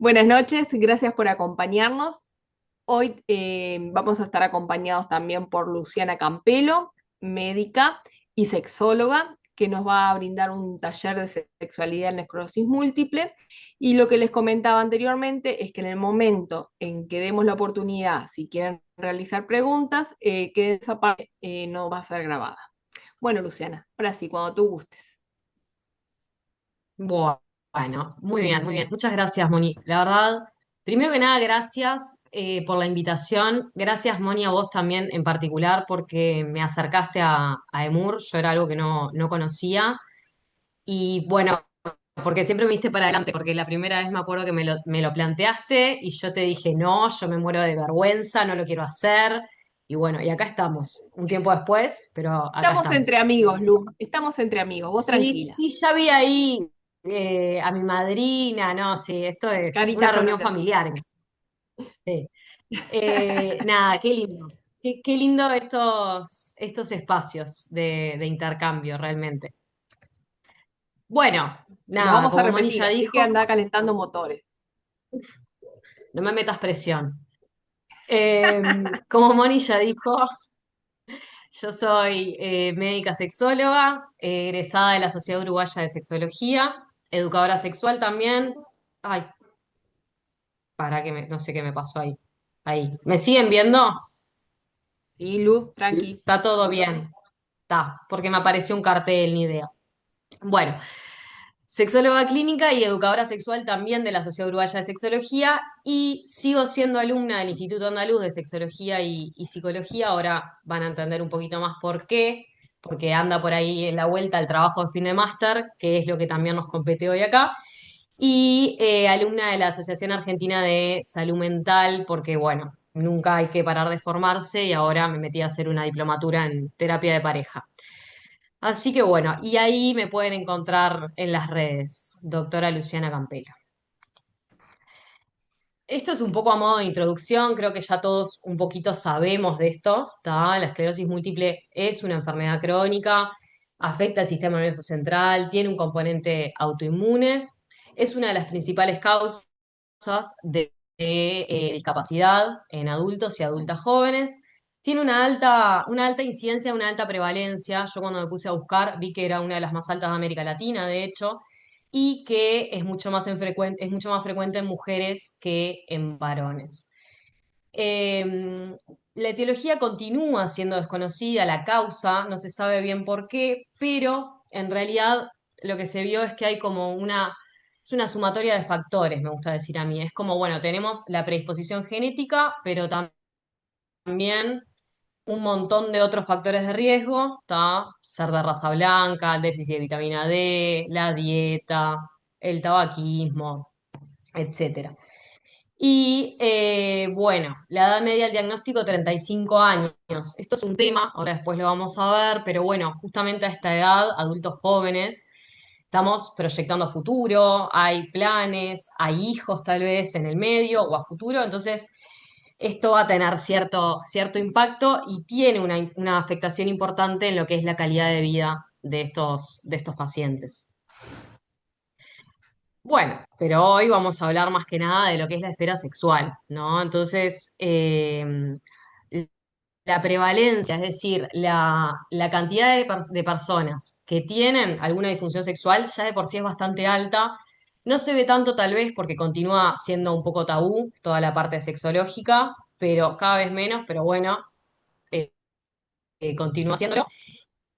Buenas noches, gracias por acompañarnos. Hoy vamos a estar acompañados también por Luciana Campelo, médica y sexóloga, que nos va a brindar un taller de sexualidad en esclerosis múltiple. Y lo que les comentaba anteriormente es que en el momento en que demos la oportunidad, si quieren realizar preguntas, que esa parte no va a ser grabada. Bueno, Luciana, ahora sí, cuando tú gustes. Bueno, muy bien, muy bien. Muchas gracias, Moni. La verdad, primero que nada, gracias por la invitación. Gracias, Moni, a vos también en particular, porque me acercaste a EMUR. Yo era algo que no conocía. Y bueno, porque siempre me diste para adelante, porque la primera vez me acuerdo que me lo planteaste y yo te dije, no, yo me muero de vergüenza, no lo quiero hacer. Y bueno, y acá estamos, un tiempo después, pero acá Estamos entre estamos. amigos, Lu, estamos entre amigos, vos Sí, tranquila. sí, ya vi ahí a mi madrina, no, sí, esto es una Caritas reunión conocidas. familiar. Sí. Nada, qué lindo. Qué lindo estos espacios de intercambio, realmente. Bueno, Se los nada, vamos a como Moni repetir, ya así que dijo, anda calentando motores. no me metas presión. Eh, como Moni ya dijo, yo soy médica sexóloga, egresada de la Sociedad Uruguaya de Sexología, educadora sexual también. Ay, no sé qué me pasó ahí. Ahí. ¿Me siguen viendo? Sí, Lu, tranqui. Está todo bien. Está, porque me apareció un cartel, ni idea. Bueno, sexóloga clínica y educadora sexual también de la Sociedad Uruguaya de Sexología y sigo siendo alumna del Instituto Andaluz de Sexología y Psicología. Ahora van a entender un poquito más por qué, porque anda por ahí en la vuelta al trabajo de fin de máster, que es lo que también nos compete hoy acá. Y alumna de la Asociación Argentina de Salud Mental, porque bueno, nunca hay que parar de formarse y ahora me metí a hacer una diplomatura en terapia de pareja. Así que bueno, y ahí me pueden encontrar en las redes, doctora Luciana Campelo. Esto es un poco a modo de introducción, creo que ya todos un poquito sabemos de esto, ¿tá? La esclerosis múltiple es una enfermedad crónica, afecta al sistema nervioso central, tiene un componente autoinmune, es una de las principales causas de discapacidad en adultos y adultas jóvenes. Tiene una alta incidencia, una alta prevalencia. Yo cuando me puse a buscar vi que era una de las más altas de América Latina, de hecho, y que es mucho más frecuente en mujeres que en varones. Eh, la etiología continúa siendo desconocida, la causa, no se sabe bien por qué, pero en realidad lo que se vio es que hay como es una sumatoria de factores, me gusta decir a mí. Es como, bueno, tenemos la predisposición genética, pero también un montón de otros factores de riesgo, ¿tá? Ser de raza blanca, el déficit de vitamina D, la dieta, el tabaquismo, etcétera. Y bueno, la edad media del diagnóstico 35 años. Esto es un tema, ahora después lo vamos a ver, pero bueno, justamente a esta edad, adultos jóvenes, estamos proyectando a futuro, hay planes, hay hijos tal vez en el medio o a futuro, entonces esto va a tener cierto impacto y tiene una afectación importante en lo que es la calidad de vida de estos pacientes. Bueno, pero hoy vamos a hablar más que nada de lo que es la esfera sexual, ¿no? Entonces, la prevalencia, es decir, la cantidad de personas que tienen alguna disfunción sexual ya de por sí es bastante alta. No se ve tanto tal vez porque continúa siendo un poco tabú toda la parte sexológica, pero cada vez menos, pero bueno, eh, continúa siéndolo.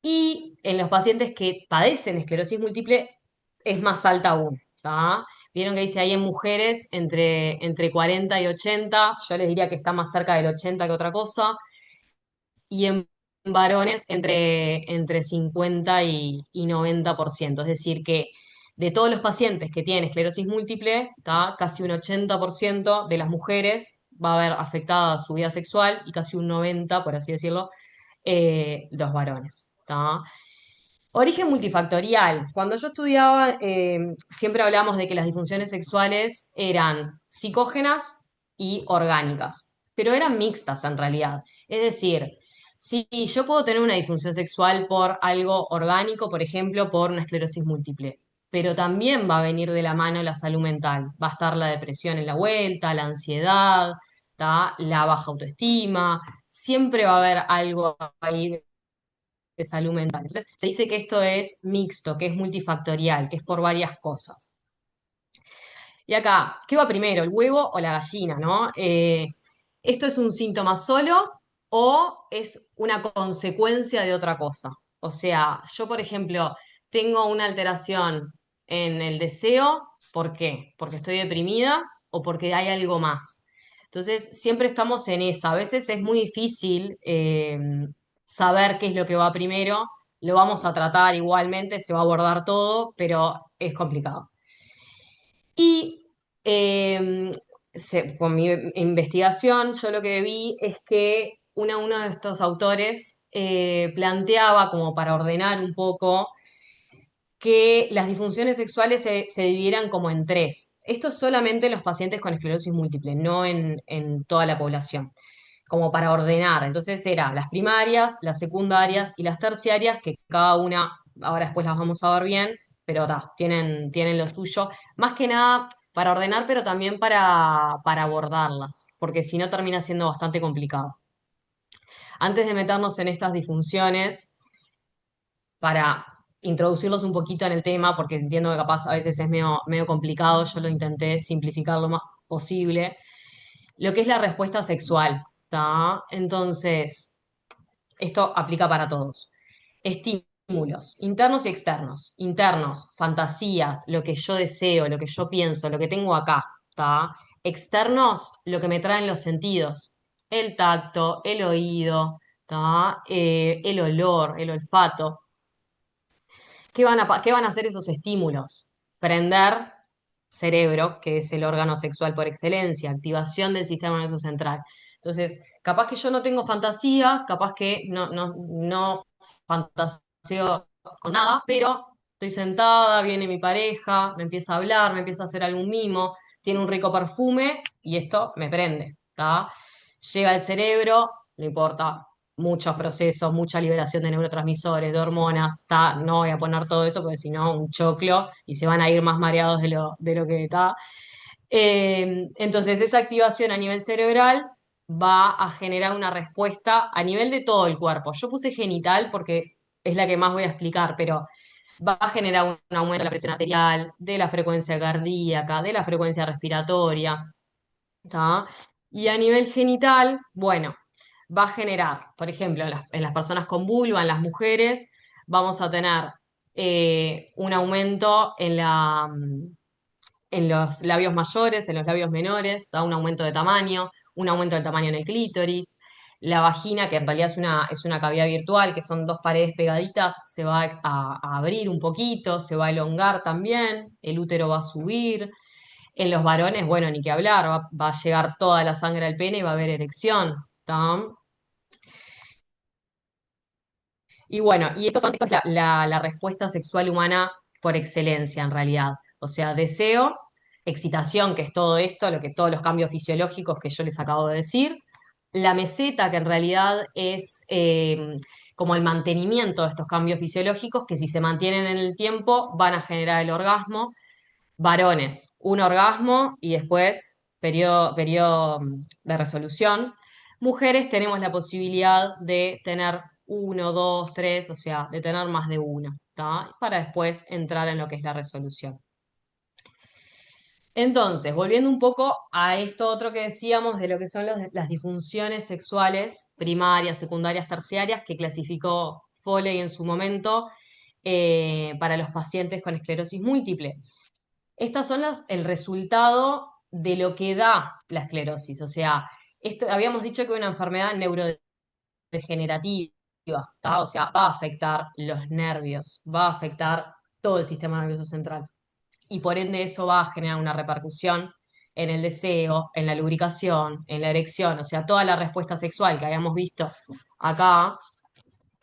Y en los pacientes que padecen esclerosis múltiple es más alta aún, ¿tá? Vieron que dice ahí en mujeres entre 40 y 80, yo les diría que está más cerca del 80 que otra cosa, y en varones entre 50 y 90%. Es decir, que de todos los pacientes que tienen esclerosis múltiple, ¿tá? Casi un 80% de las mujeres va a haber afectada su vida sexual y casi un 90%, por así decirlo, los varones. ¿Tá? Origen multifactorial. Cuando yo estudiaba, siempre hablamos de que las disfunciones sexuales eran psicógenas y orgánicas, pero eran mixtas en realidad. Es decir, si yo puedo tener una disfunción sexual por algo orgánico, por ejemplo, por una esclerosis múltiple, pero también va a venir de la mano la salud mental. Va a estar la depresión en la vuelta, la ansiedad, ¿tá? La baja autoestima, siempre va a haber algo ahí de salud mental. Entonces, se dice que esto es mixto, que es multifactorial, que es por varias cosas. Y acá, ¿qué va primero, el huevo o la gallina, no? ¿Esto es un síntoma solo o es una consecuencia de otra cosa? O sea, yo, por ejemplo, tengo una alteración en el deseo, ¿por qué? ¿Porque estoy deprimida o porque hay algo más? Entonces, siempre estamos en esa. A veces es muy difícil saber qué es lo que va primero. Lo vamos a tratar igualmente, se va a abordar todo, pero es complicado. Y con mi investigación, yo lo que vi es que uno de estos autores planteaba, como para ordenar un poco, que las disfunciones sexuales se dividieran como en tres. Esto es solamente en los pacientes con esclerosis múltiple, no en toda la población, como para ordenar. Entonces era las primarias, las secundarias y las terciarias, que cada una, ahora después las vamos a ver bien, pero tienen lo suyo. Más que nada para ordenar, pero también para abordarlas, porque si no termina siendo bastante complicado. Antes de meternos en estas disfunciones, para introducirlos un poquito en el tema, porque entiendo que capaz a veces es medio complicado, yo lo intenté simplificar lo más posible, lo que es la respuesta sexual, ¿tá? Entonces, esto aplica para todos. Estímulos, internos y externos. Internos, fantasías, lo que yo deseo, lo que yo pienso, lo que tengo acá, ¿tá? Externos, lo que me traen los sentidos. El tacto, el oído, ¿tá? El olor, el olfato. ¿Qué van a hacer esos estímulos? Prender cerebro, que es el órgano sexual por excelencia, activación del sistema nervioso central. Entonces, capaz que yo no tengo fantasías, capaz que no fantaseo con nada, pero estoy sentada, viene mi pareja, me empieza a hablar, me empieza a hacer algún mimo, tiene un rico perfume y esto me prende, ¿tá? Llega al cerebro, no importa, muchos procesos, mucha liberación de neurotransmisores, de hormonas, está, no voy a poner todo eso porque si no, un choclo y se van a ir más mareados de lo que está. Entonces, esa activación a nivel cerebral va a generar una respuesta a nivel de todo el cuerpo. Yo puse genital porque es la que más voy a explicar, pero va a generar un aumento de la presión arterial, de la frecuencia cardíaca, de la frecuencia respiratoria, ¿tá? Y a nivel genital, bueno, va a generar, por ejemplo, en las personas con vulva, en las mujeres, vamos a tener un aumento en los labios mayores, en los labios menores, da un aumento de tamaño, un aumento del tamaño en el clítoris. La vagina, que en realidad es una cavidad virtual, que son dos paredes pegaditas, se va a abrir un poquito, se va a elongar también, el útero va a subir. En los varones, bueno, ni que hablar, va a llegar toda la sangre al pene y va a haber erección. ¿Tá? Y bueno, esto es la respuesta sexual humana por excelencia, en realidad. O sea, deseo, excitación, que es todo esto, todos los cambios fisiológicos que yo les acabo de decir. La meseta, que en realidad es como el mantenimiento de estos cambios fisiológicos, que si se mantienen en el tiempo van a generar el orgasmo. Varones, un orgasmo y después periodo de resolución. Mujeres tenemos la posibilidad de tener uno, dos, tres, o sea, de tener más de una, ¿tá? Para después entrar en lo que es la resolución. Entonces, volviendo un poco a esto otro que decíamos de lo que son las disfunciones sexuales primarias, secundarias, terciarias, que clasificó Foley en su momento para los pacientes con esclerosis múltiple. Estas son el resultado de lo que da la esclerosis. O sea, esto, habíamos dicho que es una enfermedad neurodegenerativa, ¿tá? O sea, va a afectar los nervios, va a afectar todo el sistema nervioso central. Y por ende eso va a generar una repercusión en el deseo, en la lubricación, en la erección. O sea, toda la respuesta sexual que habíamos visto acá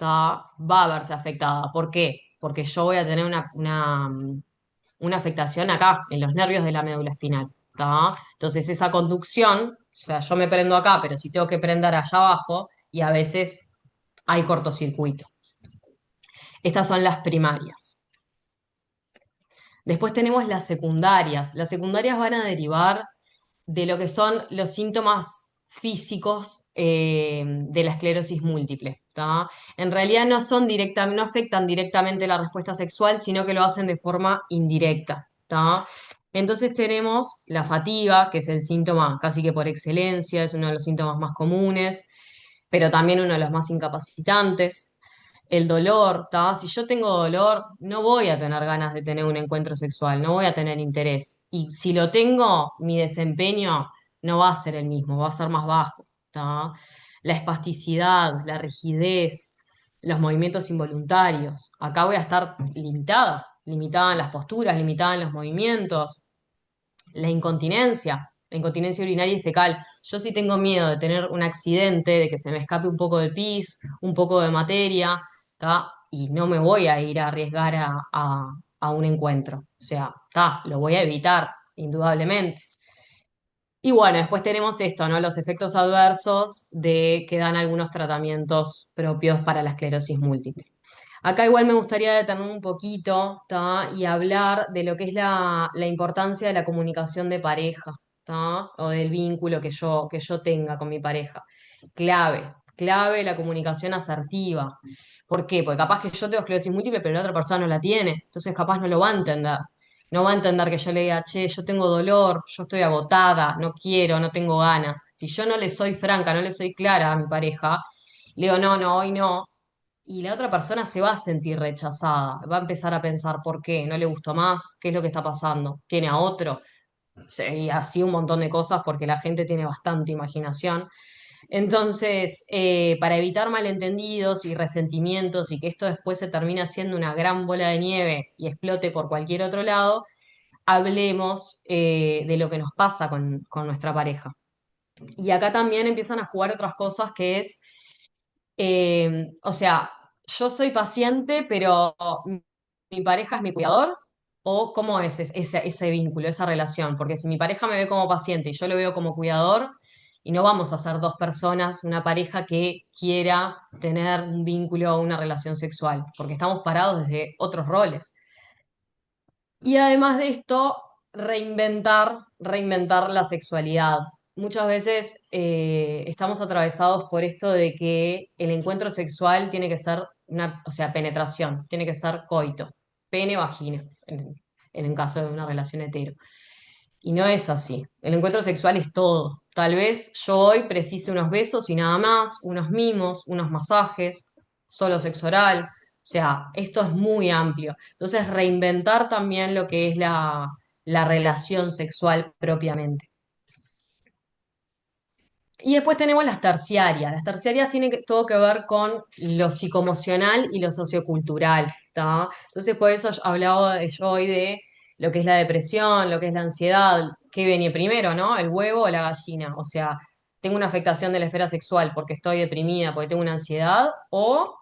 va a verse afectada. ¿Por qué? Porque yo voy a tener una afectación acá, en los nervios de la médula espinal. ¿Tá? Entonces esa conducción, o sea, yo me prendo acá, pero si tengo que prender allá abajo, y a veces hay cortocircuito. Estas son las primarias. Después tenemos las secundarias. Las secundarias van a derivar de lo que son los síntomas físicos de la esclerosis múltiple, ¿tá? En realidad no son no afectan directamente la respuesta sexual, sino que lo hacen de forma indirecta, ¿tá? Entonces tenemos la fatiga, que es el síntoma casi que por excelencia, es uno de los síntomas más comunes, pero también uno de los más incapacitantes. El dolor, ¿tá? Si yo tengo dolor, no voy a tener ganas de tener un encuentro sexual, no voy a tener interés. Y si lo tengo, mi desempeño no va a ser el mismo, va a ser más bajo, ¿tá? La espasticidad, la rigidez, los movimientos involuntarios. Acá voy a estar limitada, limitada en las posturas, limitada en los movimientos. La incontinencia urinaria y fecal. Yo sí tengo miedo de tener un accidente, de que se me escape un poco de pis, un poco de materia, ¿tá? Y no me voy a ir a arriesgar a un encuentro. O sea, ¿tá? Lo voy a evitar, indudablemente. Y bueno, después tenemos esto, ¿no? Los efectos adversos de que dan algunos tratamientos propios para la esclerosis múltiple. Acá igual me gustaría detenerme un poquito, ¿tá? Y hablar de lo que es la importancia de la comunicación de pareja, ¿tá? O del vínculo que yo tenga con mi pareja. Clave la comunicación asertiva. ¿Por qué? Porque capaz que yo tengo esclerosis múltiple, pero la otra persona no la tiene. Entonces capaz no lo va a entender. No va a entender que yo le diga, che, yo tengo dolor, yo estoy agotada, no quiero, no tengo ganas. Si yo no le soy franca, no le soy clara a mi pareja, le digo, no, no, hoy no. Y la otra persona se va a sentir rechazada, va a empezar a pensar por qué, no le gustó más, qué es lo que está pasando, tiene a otro. Sí, y así un montón de cosas porque la gente tiene bastante imaginación. Entonces, para evitar malentendidos y resentimientos y que esto después se termine haciendo una gran bola de nieve y explote por cualquier otro lado, hablemos de lo que nos pasa con nuestra pareja. Y acá también empiezan a jugar otras cosas que es, o sea, yo soy paciente, pero mi pareja es mi cuidador, o cómo es ese vínculo, esa relación, porque si mi pareja me ve como paciente y yo lo veo como cuidador, y no vamos a ser dos personas, una pareja que quiera tener un vínculo o una relación sexual, porque estamos parados desde otros roles. Y además de esto, reinventar la sexualidad. Muchas veces estamos atravesados por esto de que el encuentro sexual tiene que ser una, o sea, penetración, tiene que ser coito, pene, vagina, en el caso de una relación hetero. Y no es así. El encuentro sexual es todo. Tal vez yo hoy precise unos besos y nada más, unos mimos, unos masajes, solo sexo oral. O sea, esto es muy amplio. Entonces, reinventar también lo que es la relación sexual propiamente. Y después tenemos las terciarias. Las terciarias tienen todo que ver con lo psicoemocional y lo sociocultural, ¿tá? Entonces, por eso hablaba yo hoy de lo que es la depresión, lo que es la ansiedad, qué viene primero, ¿no? ¿El huevo o la gallina? O sea, tengo una afectación de la esfera sexual porque estoy deprimida, porque tengo una ansiedad, o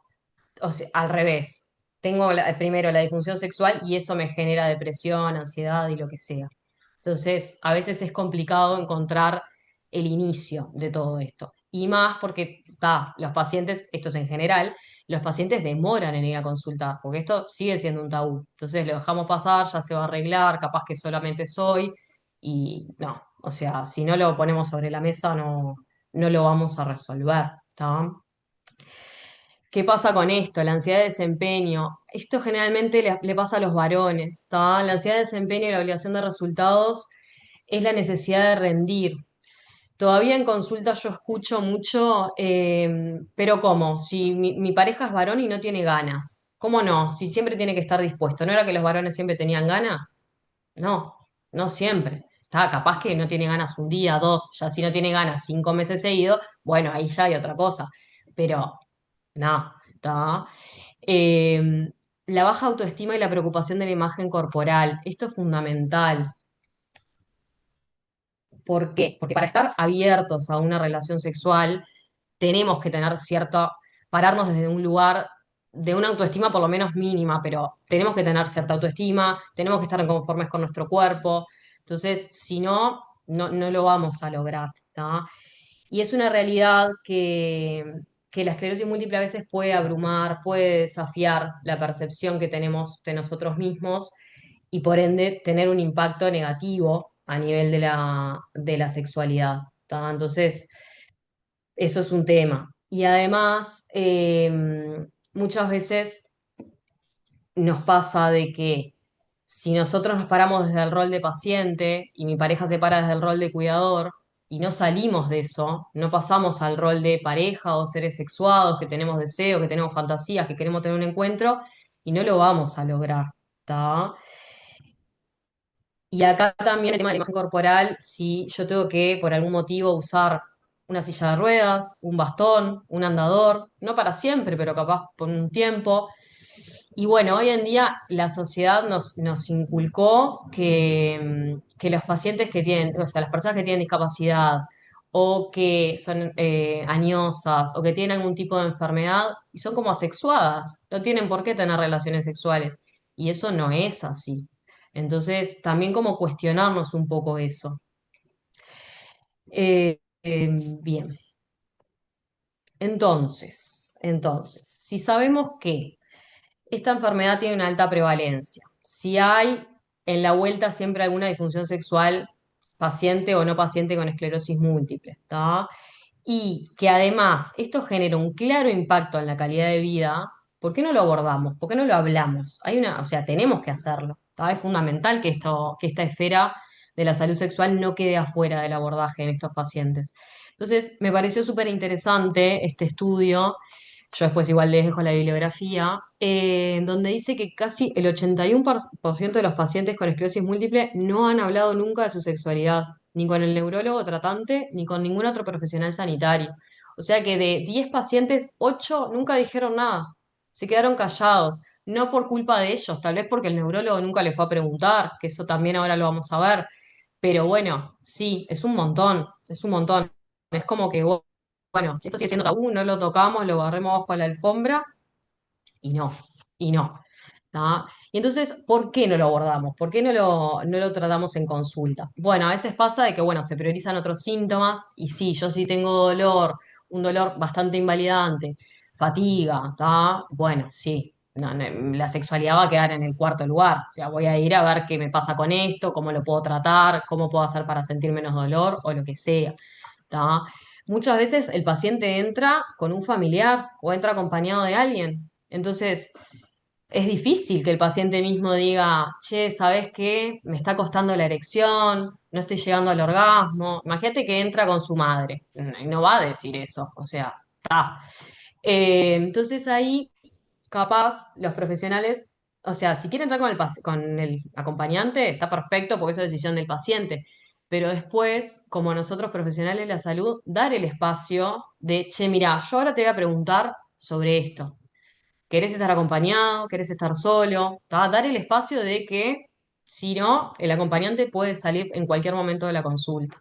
sea, al revés. Tengo primero la disfunción sexual y eso me genera depresión, ansiedad y lo que sea. Entonces, a veces es complicado encontrar el inicio de todo esto. Y más porque, los pacientes, esto es en general, los pacientes demoran en ir a consultar, porque esto sigue siendo un tabú. Entonces lo dejamos pasar, ya se va a arreglar, capaz que solamente soy, y no, o sea, si no lo ponemos sobre la mesa, no lo vamos a resolver, ¿está? ¿Qué pasa con esto? La ansiedad de desempeño. Esto generalmente le pasa a los varones, ¿está? La ansiedad de desempeño y la obligación de resultados es la necesidad de rendir. Todavía en consulta yo escucho mucho, pero ¿cómo? Si mi pareja es varón y no tiene ganas, ¿cómo no? Si siempre tiene que estar dispuesto. ¿No era que los varones siempre tenían ganas? No, no siempre. Está, capaz que no tiene ganas un día, dos, ya si no tiene ganas 5 meses seguidos, bueno, ahí ya hay otra cosa. Pero no, está. Eh, la baja autoestima y la preocupación de la imagen corporal. Esto es fundamental. ¿Por qué? Porque para estar abiertos a una relación sexual tenemos que tener pararnos desde un lugar de una autoestima por lo menos mínima, pero tenemos que tener cierta autoestima, tenemos que estar conformes con nuestro cuerpo. Entonces, si no, no lo vamos a lograr, ¿tá? Y es una realidad que la esclerosis múltiple a veces puede abrumar, puede desafiar la percepción que tenemos de nosotros mismos y por ende tener un impacto negativo a nivel de la sexualidad. ¿Tá? Entonces, eso es un tema. Y además, muchas veces nos pasa de que si nosotros nos paramos desde el rol de paciente y mi pareja se para desde el rol de cuidador y no salimos de eso, no pasamos al rol de pareja o seres sexuados, que tenemos deseos, que tenemos fantasías, que queremos tener un encuentro y no lo vamos a lograr. ¿Tá? Y acá también el tema de la imagen corporal, si yo tengo que por algún motivo usar una silla de ruedas, un bastón, un andador, no para siempre, pero capaz por un tiempo. Y bueno, hoy en día la sociedad nos inculcó que los pacientes que tienen, o sea, las personas que tienen discapacidad o que son añosas o que tienen algún tipo de enfermedad y son como asexuadas, no tienen por qué tener relaciones sexuales. Y eso no es así. Entonces, también como cuestionarnos un poco eso. Bien, si sabemos que esta enfermedad tiene una alta prevalencia. Si hay en la vuelta siempre alguna disfunción sexual, paciente o no paciente con esclerosis múltiple, ¿tá? Y que además esto genera un claro impacto en la calidad de vida, ¿por qué no lo abordamos? ¿Por qué no lo hablamos? O sea, tenemos que hacerlo, ¿tá? Es fundamental que esta esfera de la salud sexual no quede afuera del abordaje en estos pacientes. Entonces, me pareció súper interesante este estudio. Yo después igual les dejo la bibliografía, donde dice que casi el 81% de los pacientes con esclerosis múltiple no han hablado nunca de su sexualidad, ni con el neurólogo tratante, ni con ningún otro profesional sanitario. O sea que de 10 pacientes, 8 nunca dijeron nada, se quedaron callados, no por culpa de ellos, tal vez porque el neurólogo nunca les fue a preguntar, que eso también ahora lo vamos a ver. Pero bueno, sí, es un montón, es un montón. Es como que, bueno, si esto sigue siendo tabú, no lo tocamos, lo barremos bajo la alfombra y no, y no. ¿Tá? Y entonces, ¿por qué no lo abordamos? ¿Por qué no lo tratamos en consulta? Bueno, a veces pasa de que, bueno, se priorizan otros síntomas y sí, yo sí tengo dolor, un dolor bastante invalidante, fatiga, ¿tá? Bueno, sí, la sexualidad va a quedar en el cuarto lugar. O sea, voy a ir a ver qué me pasa con esto, cómo lo puedo tratar, cómo puedo hacer para sentir menos dolor o lo que sea. ¿Tá? Muchas veces el paciente entra con un familiar o entra acompañado de alguien. Entonces, es difícil que el paciente mismo diga, che, ¿sabes qué? Me está costando la erección, no estoy llegando al orgasmo. Imagínate que entra con su madre. Y no va a decir eso. O sea, está. Entonces ahí, capaz, los profesionales, o sea, si quiere entrar con con el acompañante, está perfecto porque eso es decisión del paciente. Pero después, como nosotros profesionales de la salud, dar el espacio de, che, mira, yo ahora te voy a preguntar sobre esto. ¿Querés estar acompañado? ¿Querés estar solo? ¿Tá? Dar el espacio de que, si no, el acompañante puede salir en cualquier momento de la consulta.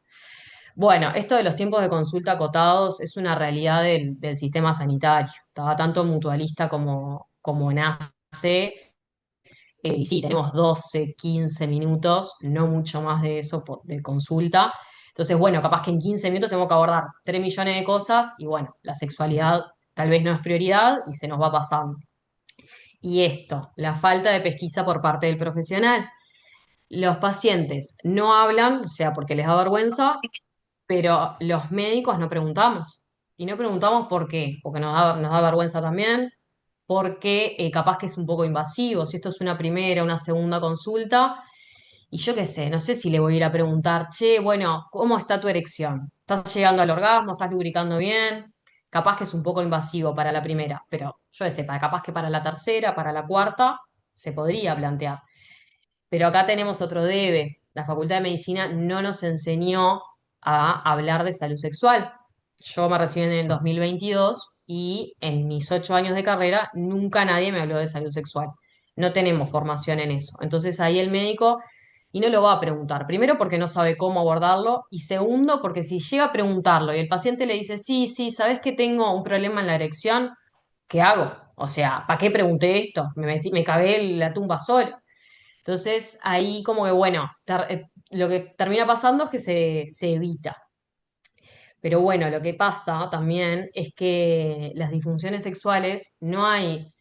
Bueno, esto de los tiempos de consulta acotados es una realidad del sistema sanitario, ¿tá? Tanto mutualista como nace. Y sí, tenemos 12, 15 minutos, no mucho más de eso de consulta. Entonces, bueno, capaz que en 15 minutos tengo que abordar 3 millones de cosas y bueno, la sexualidad tal vez no es prioridad y se nos va pasando. Y esto, la falta de pesquisa por parte del profesional. Los pacientes no hablan, o sea, porque les da vergüenza, pero los médicos no preguntamos. Y no preguntamos por qué, porque nos da vergüenza también, porque capaz que es un poco invasivo, si esto es una primera, una segunda consulta, y yo qué sé, no sé si le voy a ir a preguntar, che, bueno, ¿cómo está tu erección? ¿Estás llegando al orgasmo? ¿Estás lubricando bien? Capaz que es un poco invasivo para la primera, pero yo qué sé, capaz que para la tercera, para la cuarta, se podría plantear. Pero acá tenemos otro debe. La Facultad de Medicina no nos enseñó a hablar de salud sexual. Yo me recibí en el 2022 y en mis 8 años de carrera nunca nadie me habló de salud sexual. No tenemos formación en eso. Entonces ahí el médico, y no lo va a preguntar. Primero porque no sabe cómo abordarlo y segundo porque si llega a preguntarlo y el paciente le dice, sí, sí, ¿sabes que tengo un problema en la erección? ¿Qué hago? O sea, ¿para qué pregunté esto? Me cagué en la tumba solo. Entonces, ahí como que, bueno, lo que termina pasando es que se evita. Pero bueno, lo que pasa también es que las disfunciones sexuales no hay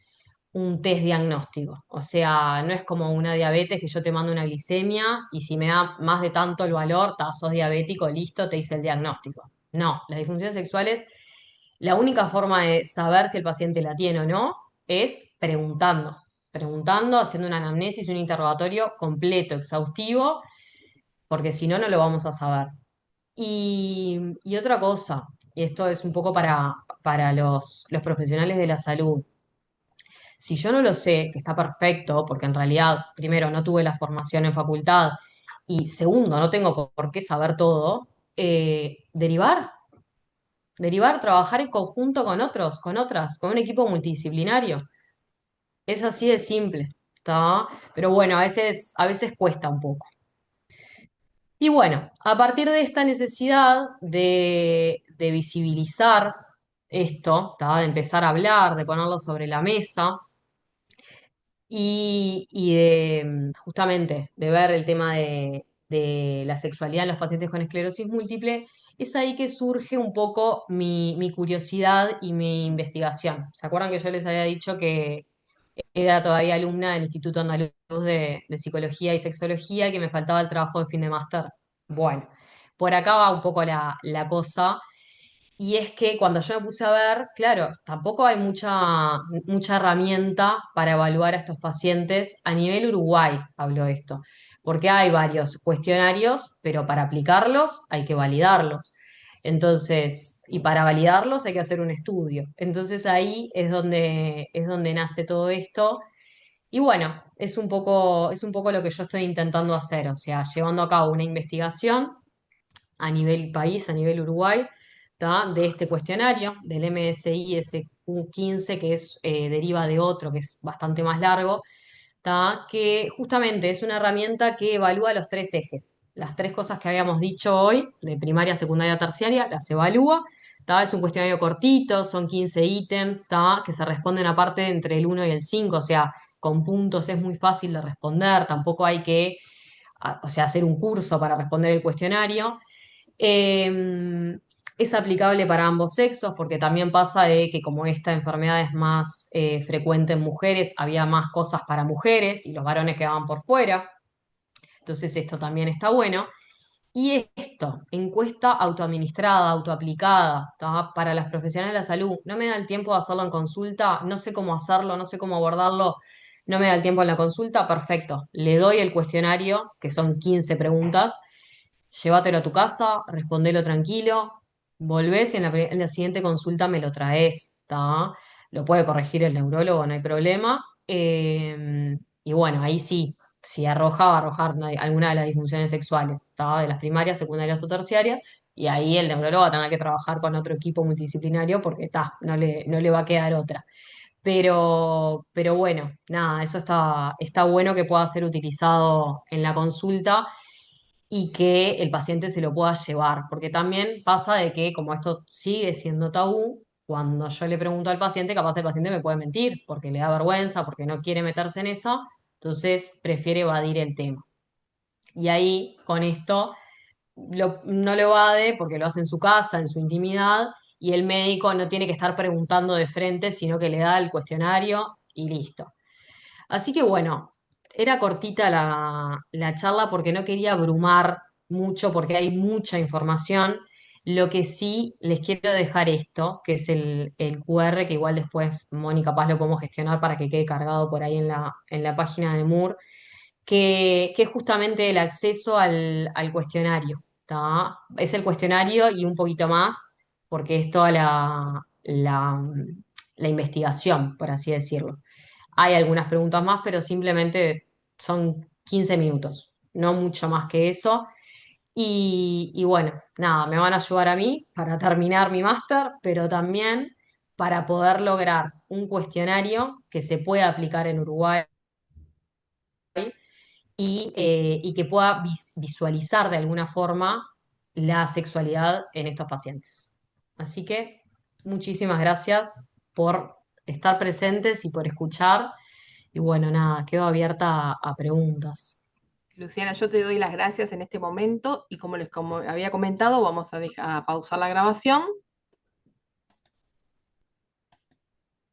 un test diagnóstico. O sea, no es como una diabetes que yo te mando una glicemia y si me da más de tanto el valor, sos diabético, listo, te hice el diagnóstico. No, las disfunciones sexuales, la única forma de saber si el paciente la tiene o no es preguntando. Preguntando, haciendo una anamnesis, un interrogatorio completo, exhaustivo, porque si no, no lo vamos a saber. Y otra cosa, y esto es un poco para los profesionales de la salud. Si yo no lo sé, que está perfecto, porque en realidad, primero, no tuve la formación en facultad y segundo, no tengo por qué saber todo, derivar, derivar, trabajar en conjunto con otros, con otras, con un equipo multidisciplinario. Es así de simple, ¿está? Pero bueno, a veces cuesta un poco. Y bueno, a partir de esta necesidad de visibilizar esto, ¿tá? De empezar a hablar, de ponerlo sobre la mesa y de justamente de ver el tema de la sexualidad en los pacientes con esclerosis múltiple, es ahí que surge un poco mi curiosidad y mi investigación. ¿Se acuerdan que yo les había dicho que era todavía alumna del Instituto Andaluz de Psicología y Sexología y que me faltaba el trabajo de fin de máster? Bueno, por acá va un poco la cosa. Y es que cuando yo me puse a ver, claro, tampoco hay mucha herramienta para evaluar a estos pacientes. A nivel Uruguay hablo esto, porque hay varios cuestionarios, pero para aplicarlos hay que validarlos. Entonces, y para validarlos hay que hacer un estudio. Entonces ahí es donde nace todo esto. Y bueno, es un poco lo que yo estoy intentando hacer, o sea, llevando a cabo una investigación a nivel país, a nivel Uruguay, ¿tá? De este cuestionario, del MSI SQ15, que es, deriva de otro que es bastante más largo, ¿tá? Que justamente es una herramienta que evalúa los tres ejes. Las tres cosas que habíamos dicho hoy, de primaria, secundaria, terciaria, las evalúa. ¿Tá? Es un cuestionario cortito, son 15 ítems, ¿tá? Que se responden aparte entre el 1 y el 5, o sea, con puntos es muy fácil de responder, tampoco hay que, o sea, hacer un curso para responder el cuestionario. Eh, es aplicable para ambos sexos porque también pasa de que como esta enfermedad es más frecuente en mujeres, había más cosas para mujeres y los varones quedaban por fuera. Entonces esto también está bueno. Y esto, encuesta autoadministrada, autoaplicada, ¿tá? Para las profesionales de la salud. No me da el tiempo de hacerlo en consulta, no sé cómo hacerlo, no sé cómo abordarlo, no me da el tiempo en la consulta, perfecto. Le doy el cuestionario, que son 15 preguntas, llévatelo a tu casa, respondelo tranquilo, volvés y en la siguiente consulta me lo traes, ¿tá? Lo puede corregir el neurólogo, no hay problema. Y bueno, ahí sí, si arroja, va a arrojar alguna de las disfunciones sexuales, ¿tá? De las primarias, secundarias o terciarias, y ahí el neurólogo va a tener que trabajar con otro equipo multidisciplinario porque no le va a quedar otra. Pero bueno, nada, eso está bueno que pueda ser utilizado en la consulta y que el paciente se lo pueda llevar, porque también pasa de que como esto sigue siendo tabú, cuando yo le pregunto al paciente, capaz el paciente me puede mentir, porque le da vergüenza, porque no quiere meterse en eso, entonces prefiere evadir el tema. Y ahí, con esto, no lo evade porque lo hace en su casa, en su intimidad, y el médico no tiene que estar preguntando de frente, sino que le da el cuestionario y listo. Así que bueno, era cortita la charla porque no quería abrumar mucho, porque hay mucha información. Lo que sí les quiero dejar esto, que es el QR, que igual después, Moni, capaz lo podemos gestionar para que quede cargado por ahí en la página de Moore, que es justamente el acceso al cuestionario. ¿Tá? Es el cuestionario y un poquito más, porque es toda la investigación, por así decirlo. Hay algunas preguntas más, pero simplemente son 15 minutos, no mucho más que eso. Y bueno, nada, me van a ayudar a mí para terminar mi máster, pero también para poder lograr un cuestionario que se pueda aplicar en Uruguay y que pueda visualizar de alguna forma la sexualidad en estos pacientes. Así que muchísimas gracias por estar presentes y por escuchar. Y bueno, nada, quedo abierta a preguntas. Luciana, yo te doy las gracias en este momento y como les había comentado, vamos a pausar la grabación